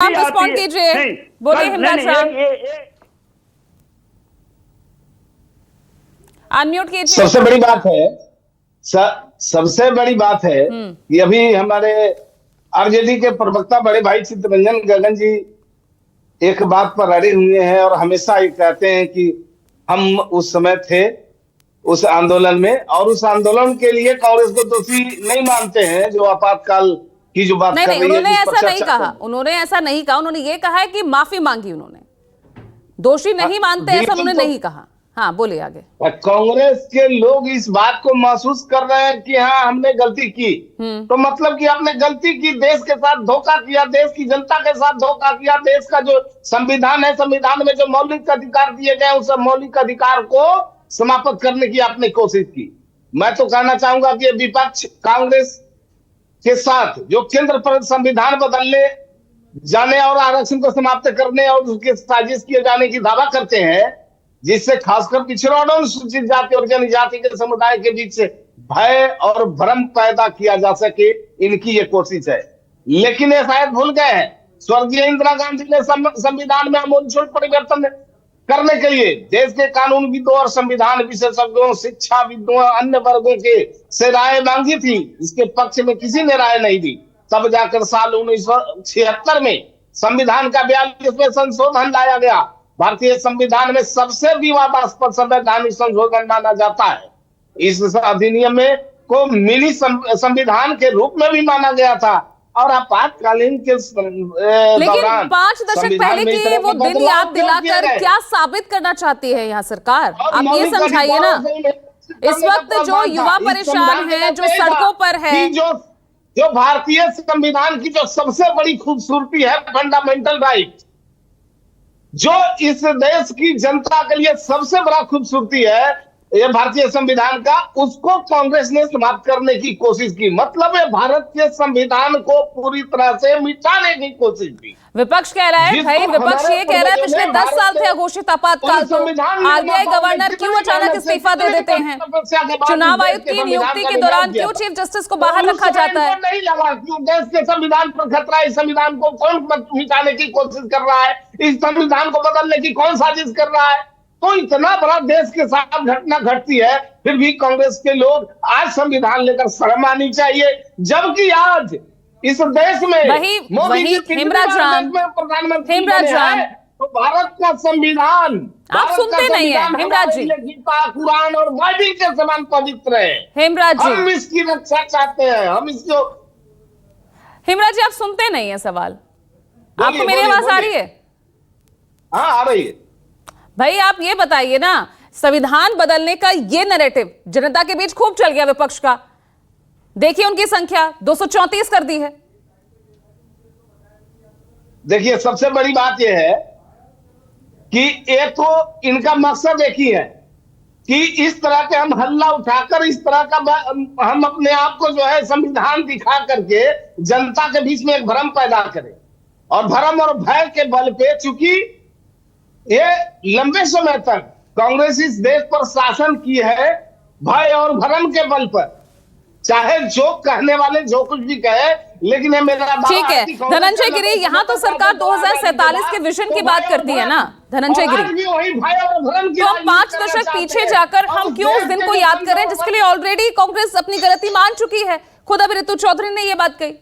आप रिस्पॉन्ड कीजिए, बोलिए हिमराज राम, अनम्यूट कीजिए। सबसे बड़ी बात है सबसे बड़ी बात है कि अभी हमारे आरजेडी के प्रवक्ता बड़े भाई चित्तरंजन गगन जी एक बात पर अड़े हुए हैं और हमेशा ये कहते हैं कि हम उस समय थे उस आंदोलन में, और उस आंदोलन के लिए कांग्रेस को दोषी नहीं मानते हैं जो आपातकाल की जो बात कर रही है। उन्होंने ऐसा नहीं कहा, उन्होंने ऐसा नहीं कहा, उन्होंने ये कहा है कि माफी मांगी, उन्होंने दोषी नहीं मानते ऐसा उन्होंने नहीं कहा। हाँ बोलिए आगे। कांग्रेस के लोग इस बात को महसूस कर रहे हैं कि हाँ हमने गलती की, तो मतलब कि आपने गलती की, देश के साथ धोखा किया, देश की जनता के साथ धोखा किया, देश का जो संविधान है, संविधान में जो मौलिक अधिकार दिए गए उस मौलिक अधिकार को समाप्त करने की आपने कोशिश की। मैं तो कहना चाहूंगा कि विपक्ष कांग्रेस के साथ जो केंद्र पर संविधान बदलने जाने और आरक्षण को समाप्त करने और उसके साजिश किए जाने की दावा करते हैं, जिससे खासकर पिछड़ा और अनुसूचित जाति और जनजाति के समुदाय के बीच भय और भ्रम पैदा किया जा सके, इनकी ये कोशिश है। लेकिन ये शायद भूल गए हैं, स्वर्गीय इंदिरा गांधी ने संविधान में आमूलचूल परिवर्तन करने के लिए देश के कानूनविदों और संविधान विशेषज्ञों, शिक्षाविदों, अन्य वर्गों के से राय मांगी थी। इसके पक्ष में किसी ने राय नहीं दी। तब जाकर साल 1976 में संविधान का 42वें संशोधन लाया गया। भारतीय संविधान में सबसे विवादास्पद संवैधानिक संशोधन माना जाता है। इस अधिनियम में को मिनी संविधान के रूप में भी माना गया था और आपातकालीन के लेकिन 5 दशक पहले की वो दिन याद दिलाकर क्या साबित करना चाहती है यहाँ सरकार? आप ये समझाइए ना। इस वक्त जो युवा परेशान है, जो सड़कों पर है, जो भारतीय संविधान की जो सबसे बड़ी खूबसूरती है, फंडामेंटल राइट, जो इस देश की जनता के लिए सबसे बड़ा खूबसूरती है ये भारतीय संविधान का, उसको कांग्रेस ने समाप्त करने की कोशिश की। मतलब है भारत के संविधान को पूरी तरह से मिटाने की कोशिश की। विपक्ष कह रहा है, भाई विपक्ष ये कह रहा है पिछले 10 साल थे अघोषित आपातकाल, तो आरबीआई गवर्नर क्यों अचानक इस्तीफा दे देते हैं? चुनाव आयुक्त की नियुक्ति के दौरान क्यों चीफ जस्टिस को बाहर रखा जाता है? नहीं लगा क्यों देश के संविधान पर खतरा है? इस संविधान को कौन मिटाने की कोशिश कर रहा है? इस संविधान को बदलने की कौन साजिश कर रहा है? तो इतना बड़ा देश के साथ घटना घटती है, फिर भी कांग्रेस के लोग आज संविधान लेकर शर्म आनी चाहिए, जबकि आज इस देश में वही हिमराज राम, प्रधानमंत्री तो भारत का संविधान आप सुनते नहीं है हिमराज जी। गीता, कुरान और बाइबिल के समान पवित्र है हिमराज जी। हम इसकी रक्षा चाहते हैं, हम इसको। हिमराज जी आप सुनते नहीं है सवाल, आपको मेरी आवाज आ रही है? हाँ आ रही है। भाई आप ये बताइए ना, संविधान बदलने का ये नैरेटिव जनता के बीच खूब चल गया विपक्ष का। देखिए उनकी संख्या 234 कर दी है। देखिए सबसे बड़ी बात यह है कि एक तो इनका मकसद एक ही है कि इस तरह के हम हल्ला उठाकर इस तरह का हम अपने आप को जो है संविधान दिखा करके जनता के बीच में एक भ्रम पैदा करें, और भ्रम और भय के बल पे, चूंकि ये लंबे समय तक कांग्रेस इस देश पर शासन की है भय और भ्रम के बल पर, चाहे जो कहने वाले जो कुछ भी कहे, लेकिन ये मेरा ठीक है। धनंजय गिरी, यहाँ तो सरकार 2047 के विजन की बात करती है ना धनंजय गिरी, तो हम 5 दशक पीछे जाकर हम क्यों उस दिन को याद करें जिसके लिए ऑलरेडी कांग्रेस अपनी गलती मान चुकी है? खुद अभी ऋतु चौधरी ने ये बात कही।